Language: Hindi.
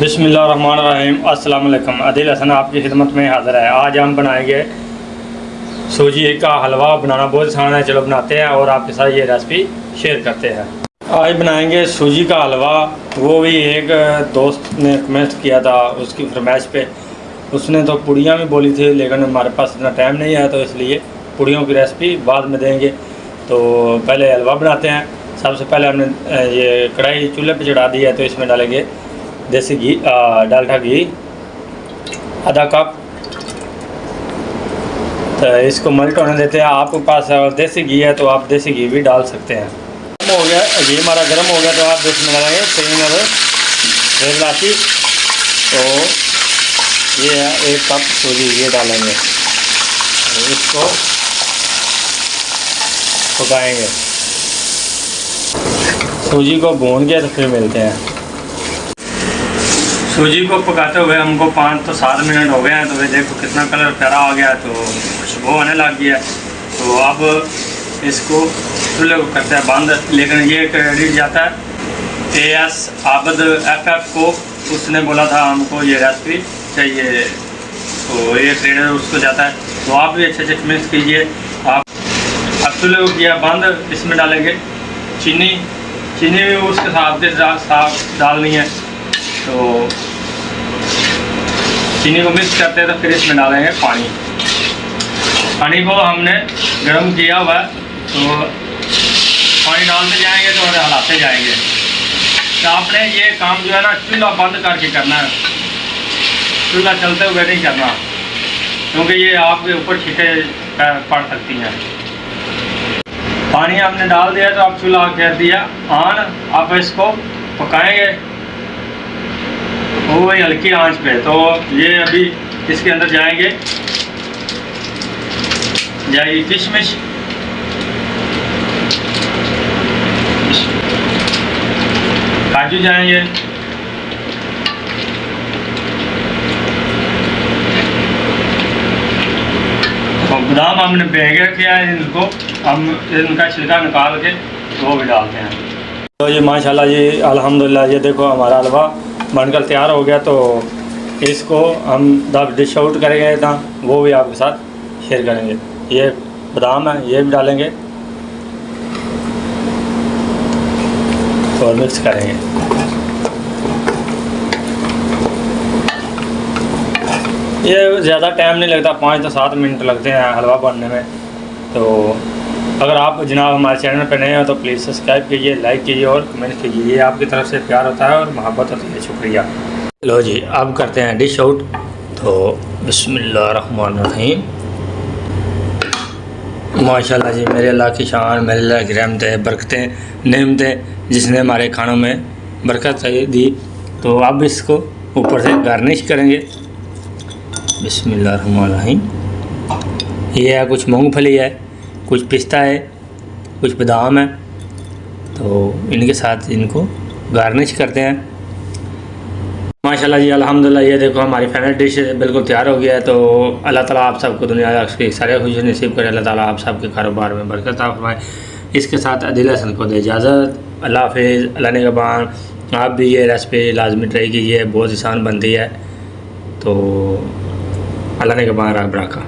बिस्मिल्लाहिर्रहमानिर्रहीम। अस्सलाम वालेकुम। आदिल हसन आपकी खिदमत में हाज़िर है। आज हम बनाएंगे सूजी का हलवा। बनाना बहुत आसान है, चलो बनाते हैं और आपके साथ ये रेसिपी शेयर करते हैं। आज बनाएंगे सूजी का हलवा। वो भी एक दोस्त ने कमेंट किया था उसकी फरमाइश पे। उसने तो पुड़ियाँ भी बोली थी, लेकिन हमारे पास इतना टाइम नहीं है, तो इसलिए पुड़ियों की रेसिपी बाद में देंगे। तो पहले हलवा बनाते हैं। सबसे पहले हमने ये कढ़ाई चूल्हे पे चढ़ा दी है, तो इसमें डालेंगे देसी घी, डालडा घी आधा कप। तो इसको मल्ट होने देते हैं। आपके पास देसी घी है तो आप देसी घी भी डाल सकते हैं। हो गया घी हमारा गर्म हो गया, तो आप इसमें डालेंगे क्रीम और इलायची। तो ये है 1 कप सूजी, ये डालेंगे। इसको पकाएंगे। सूजी को भून के तो फिर मिलते हैं। सूजी को पकाते हुए हमको 5 से 7 मिनट हो गए हैं। तो ये देखो कितना कलर प्यारा आ गया, तो खुशबू आने लग गया। तो अब इसको चूल्हे को करते हैं बंद। लेकिन ये क्रेडिट जाता है AS आबद FF को। उसने बोला था हमको ये रेसिपी चाहिए, तो ये क्रेडिट उसको जाता है। तो आप भी अच्छे से मिक्स कीजिए। आप अब चूल्हे को किया बंद। इसमें डालेंगे चीनी भी उसके साथ डालनी है। तो चीनी को मिक्स करते हैं, तो फिर इसमें डालेंगे पानी को हमने गर्म किया हुआ है। तो पानी डालते जाएंगे तो हिलाते जाएंगे। तो आपने ये काम जो है ना चूल्हा बंद करके करना है, चूल्हा चलते हुए नहीं करना, क्योंकि ये आपके ऊपर छींटे पड़ सकती हैं। पानी हमने डाल दिया, तो अब चूल्हा कर दिया ऑन। अब इसको पकाएंगे वो वही हल्की आंच पे। तो ये अभी इसके अंदर जाएगी किशमिश, काजू जाएंगे, तो बादाम हमने भिगो किया है। इनको हम इनका छिलका निकाल के वो भी डालते हैं। तो ये माशाल्लाह जी अल्हम्दुलिल्लाह, ये देखो हमारा हलवा बनकर तैयार हो गया। तो इसको हम जब डिश आउट करेंगे ना, वो भी आपके साथ शेयर करेंगे। ये बादाम है, ये भी डालेंगे और मिक्स करेंगे। ये ज़्यादा टाइम नहीं लगता, 5 से 7 मिनट लगते हैं हलवा बनने में। तो अगर आप जनाब हमारे चैनल पर नए हो तो प्लीज़ सब्सक्राइब कीजिए, लाइक कीजिए और कमेंट कीजिए। ये आपकी तरफ से प्यार होता है और मोहब्बत होती है। शुक्रिया। लो जी, अब करते हैं डिश आउट। तो बिस्मिल्लाहिर्रहमानिर्रहीम। माशाल्लाह जी, मेरे अल्लाह की शान, मेरे अल्लाह की रहमतें, बरकतें, नेमतें, जिसने हमारे खानों में बरकत दी। तो अब इसको ऊपर से गार्निश करेंगे। बिस्मिल्लाहिर्रहमानिर्रहीम। ये है कुछ मूंगफली है, कुछ पिस्ता है, कुछ बादाम है। तो इनके साथ इनको गार्निश करते हैं। माशाल्लाह जी अल्हम्दुलिल्लाह, ये देखो हमारी फाइनल डिश बिल्कुल तैयार हो गया है। तो अल्लाह ताला आप सबको दुनिया की सारे खुशी नसीब करे। अल्लाह ताला आप सबके कारोबार में बरकत अता फरमाए। इसके साथ आदिल हसन को दे इजाज़त। अल्लाह हाफिज़। अल्लाह निगहबान। आप भी ये रेसिपी लाजमी ट्राई कीजिए, बहुत आसान बनती है। तो अल्लाह निगहबान, राब रखा।